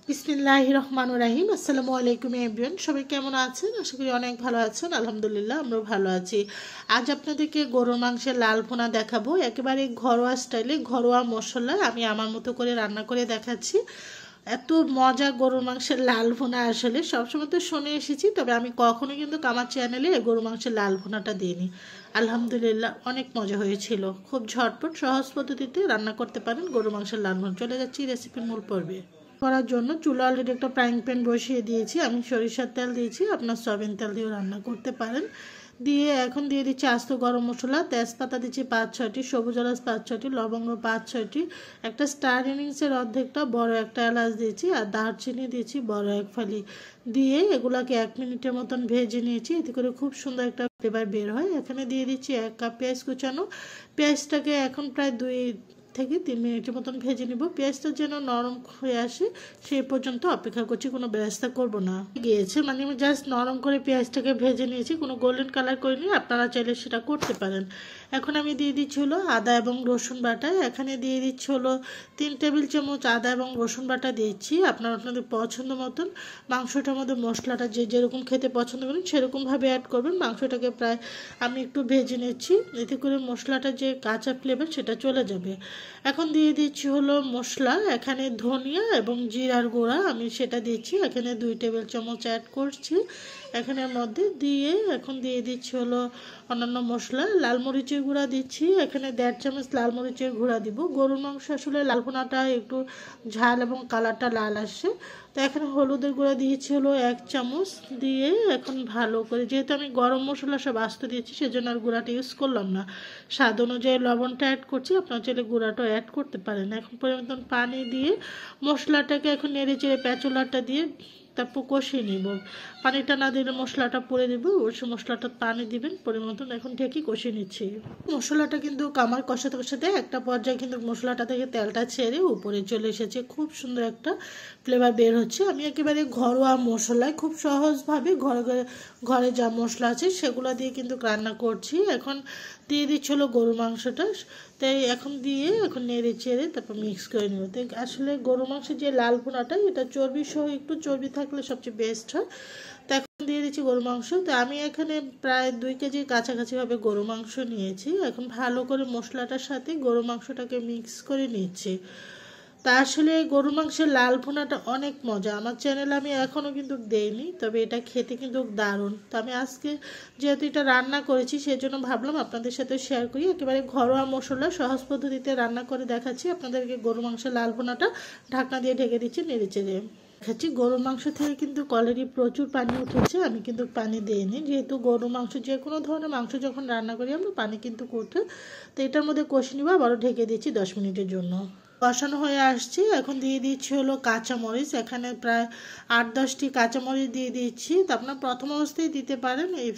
বিসমিল্লাহির রহমানির রহিম। আসসালামু আলাইকুম এভরিওয়ান, সবাই কেমন আছেন? আশা করি অনেক ভালো আছেন। আলহামদুলিল্লাহ আমরাও ভালো আছি। আজ আপনাদেরকে গরুর মাংসের লাল ভুনা দেখাবো, একেবারে ঘরোয়া স্টাইলে, ঘরোয়া মশলায় আমি আমার মতো করে রান্না করে দেখাচ্ছি। এত মজা গরুর মাংসের লাল ভুনা, আসলে সবসময় তো শুনে এসেছি, তবে আমি কখনো কিন্তু আমার চ্যানেলে গরুর মাংসের লাল ভুনাটা দিইনি। আলহামদুলিল্লাহ অনেক মজা হয়েছিল। খুব ঝটপট সহজ পদ্ধতিতে রান্না করতে পারেন গরুর মাংসের লাল ভুনা। চলে যাচ্ছি রেসিপির মূল পর্বে। করার জন্য চুলা অলরেডি একটা ফ্রাইং প্যান বসিয়ে দিয়েছি। আমি সরিষার তেল দিয়েছি, আপনার সয়াবিন তেল দিয়েও রান্না করতে পারেন। দিয়ে এখন দিয়ে দিচ্ছি আস্ত গরম মশলা, তেজপাতা দিচ্ছি 5-6টি, সবুজ এলাচ 5-6টি, লবঙ্গ 5-6টি, একটা স্টার ইনিংসের অর্ধেকটা বড় একটা এলাচ দিয়েছি, আর দারচিনি দিয়েছি বড় এক ফালি। দিয়ে এগুলাকে 1 মিনিটের মতন ভেজে নিয়েছি, এতে করে খুব সুন্দর একটা ফ্লেভার বের হয়। এখানে দিয়ে দিচ্ছি 1 কাপ পেঁয়াজ কুচানো। পেঁয়াজটাকে এখন প্রায় 2 থেকে 3 মিনিটের মতন ভেজে নিব। পেঁয়াজটা যেন নরম হয়ে আসে সেই পর্যন্ত অপেক্ষা করছি, কোনো বেরেস্তা করব না। গিয়েছে মানে আমি জাস্ট নরম করে পেঁয়াজটাকে ভেজে নিয়েছি, কোনো গোল্ডেন কালার করিনি, আপনারা চাইলে সেটা করতে পারেন। এখন আমি দিয়ে দিচ্ছি হলো আদা এবং রসুন বাটা। এখানে দিয়ে দিচ্ছি হলো 3 টেবিল চামচ আদা এবং রসুন বাটা দিচ্ছি। আপনাদের পছন্দ মতন মাংসটার মধ্যে মশলাটা যে যেরকম খেতে পছন্দ করেন সেরকমভাবে অ্যাড করবেন। মাংসটাকে প্রায় আমি একটু ভেজে নিচ্ছি, এতে করে মশলাটা যে কাঁচা ফ্লেভার সেটা চলে যাবে। এখন দিয়ে দিচ্ছি হলো মশলা। এখানে ধনিয়া এবং জিরার গুঁড়া আমি সেটা দিচ্ছি, এখানে 2 টেবিল চামচ অ্যাড করছি এখানের মধ্যে। দিয়ে এখন দিয়ে দিচ্ছি হলো অন্যান্য মশলা। লাল মরিচের গুঁড়া দিচ্ছি, এখানে 1.5 চামচ লাল মরিচের গুঁড়া দিব। গরুর মাংস আসলে লাল ভুনাটা একটু ঝাল এবং কালারটা লাল আসে। তো এখানে হলুদের গুঁড়া দিয়েছি হলো 1 চামচ। দিয়ে এখন ভালো করে, যেহেতু আমি গরম মশলা সব আস্ত দিয়েছি সেজন্য আর গুঁড়াটা ইউজ করলাম না। স্বাদ অনুযায়ী লবণটা অ্যাড করছি, আপনার চাইলে গুঁড়াটাও অ্যাড করতে পারেন। এখন পরিমাণ পানি দিয়ে মশলাটাকে এখন নেড়ে চেড়ে প্যাচুলাটা দিয়ে তারপর কষিয়ে নিব। পানিটা না দিলে মশলাটা পড়ে দেবো, অবশ্যই মশলাটা পানি দিবেন পরিমাণ মতন। এখন ঢেকে কষিয়ে নিচ্ছি। মশলাটা কিন্তু আমার কষাতে কষাতে একটা পর্যায়ে কিন্তু মশলাটা থেকে তেলটা ছেড়ে উপরে চলে এসেছে, খুব সুন্দর একটা ফ্লেভার বের হচ্ছে। আমি একেবারে ঘরোয়া মশলায় খুব সহজভাবে ঘরে যা মশলা আছে সেগুলো দিয়ে কিন্তু রান্না করছি। এখন দিয়ে দিচ্ছি হলো গরুর মাংসটা, তাই এখন দিয়ে এখন নেড়ে চেড়ে তারপর মিক্স করে নেব। তো আসলে গরু মাংসের যে লাল ভুনাটা, এটা চর্বি সহ, একটু চর্বি থাকলে সবচেয়ে বেস্ট হয়। তো এখন দিয়ে দিচ্ছি গরু মাংস। তো আমি এখানে প্রায় 2 কেজির কাছাকাছিভাবে গরু মাংস নিয়েছি। এখন ভালো করে মশলাটার সাথে গরু মাংসটাকে মিক্স করে নিচ্ছি। তা আসলে গরু মাংসের লাল ভুনাটা অনেক মজা। আমার চ্যানেলে আমি এখনও কিন্তু দেইনি, তবে এটা খেতে কিন্তু দারুণ। তো আমি আজকে যেহেতু এটা রান্না করেছি সেজন্য ভাবলাম আপনাদের সাথে শেয়ার করি। একেবারে ঘরোয়া মশলা সহজ পদ্ধতিতে রান্না করে দেখাচ্ছি আপনাদেরকে গরু মাংসের লাল ভুনাটা। ঢাকনা দিয়ে ঢেকে দিচ্ছি নেড়ে চেড়ে দেখাচ্ছি। গরুর মাংস থেকে কিন্তু অলরেডি প্রচুর পানি উঠেছে, আমি কিন্তু পানি দিইনি, যেহেতু গরুর মাংস যে কোনো ধরনের মাংস যখন রান্না করি আমরা পানি কিন্তু করতে। তো এটার মধ্যে কষে নিব, আবারও ঢেকে দিচ্ছি 10 মিনিটের জন্য। কষানো হয়ে আসছে, এখন দিয়ে দিচ্ছি হলো কাঁচামরিচ। এখানে প্রায় 8-10টি কাঁচামরিচ দিয়ে দিচ্ছি। তো আপনার প্রথম অবস্থায় দিতে পারেন, এই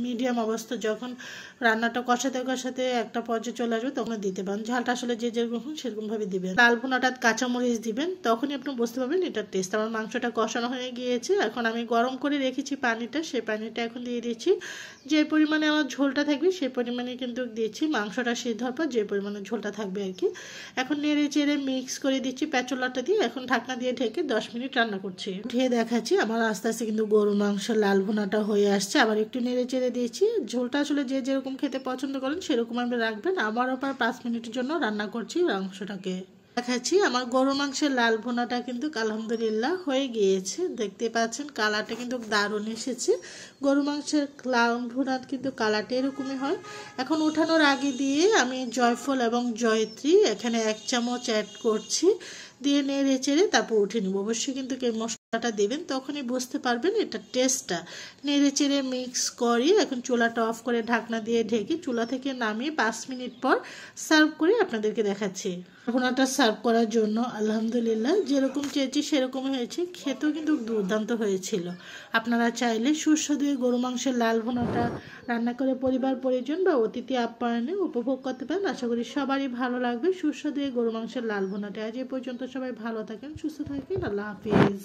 মিডিয়াম অবস্থা যখন রান্নাটা কষাতে কষাতে একটা পর্যায়ে চলে আসবে তখন দিতে পারেন। ঝালটা আসলে যে যেরকম সেরকমভাবে দিবেন। লাল ভুনাটা কাঁচামরিচ দিবেন, তখনই আপনি বুঝতে পারবেন এটার টেস্ট। আমার মাংসটা কষানো হয়ে গিয়েছে, এখন আমি গরম করে রেখেছি পানিটা, সেই পানিটা এখন দিয়ে দিচ্ছি। যে পরিমাণে আমার ঝোলটা থাকবে সেই পরিমাণে কিন্তু দিচ্ছি, মাংসটা সিদ্ধ হওয়ার পর যে পরিমাণে ঝোলটা থাকবে আর কি। এখন নেড়ে চেড়ে মিক্স করে দিচ্ছি প্যাচুলাটা দিয়ে। এখন ঢাকনা দিয়ে ঢেকে 10 মিনিট রান্না করছি। ঢেকে দেখাচ্ছি আমার আস্তে আস্তে কিন্তু গরুর মাংসের লাল ভুনাটা হয়ে আসছে। আবার একটু নেড়ে চেড়ে দিয়েছি। ঝোলটা আসলে যে যেরকম খেতে পছন্দ করেন সেরকম আপনি রাখবেন। আবারও প্রায় 5 মিনিটের জন্য রান্না করছি মাংসটাকে। দেখাচ্ছি আমার গরু মাংসের লাল ভুনাটা কিন্তু আলহামদুলিল্লাহ হয়ে গিয়েছে। দেখতে পাচ্ছেন কালারটা কিন্তু দারুণ এসেছে। গরু মাংসের লাল ভুনা কিন্তু কালারটা এরকমই হয়। এখন ওঠানোর আগে দিয়ে আমি জয়ফল এবং জয়ত্রী এখানে 1 চামচ অ্যাড করছি। দিয়ে নেড়ে চেড়ে তারপর উঠে নিব। অবশ্যই কিন্তু মশলাটা দেবেন, তখনই বুঝতে পারবেন এটা টেস্টটা। নেড়ে চেড়ে মিক্স করি। এখন চুলাটা অফ করে ঢাকনা দিয়ে ঢেকে চুলা থেকে নামিয়ে 5 মিনিট পর সার্ভ করে আপনাদেরকে দেখাচ্ছি। ভুনাটা সার্ভ করার জন্য আলহামদুলিল্লাহ যেরকম চেয়েছি সেরকমই হয়েছে, খেতেও কিন্তু দুর্দান্ত হয়েছিল। আপনারা চাইলে সুস্বাদু গরু মাংসের লাল ভুনাটা রান্না করে পরিবার পরিজন বা অতিথি আপ্যায়নে উপভোগ করতে পারেন। আশা করি সবারই ভালো লাগবে সুস্বাদু গরু মাংসের লাল ভুনাটা। আজ এ পর্যন্ত, সবাই ভালো থাকেন, সুস্থ থাকেন, আল্লাহ হাফিজ।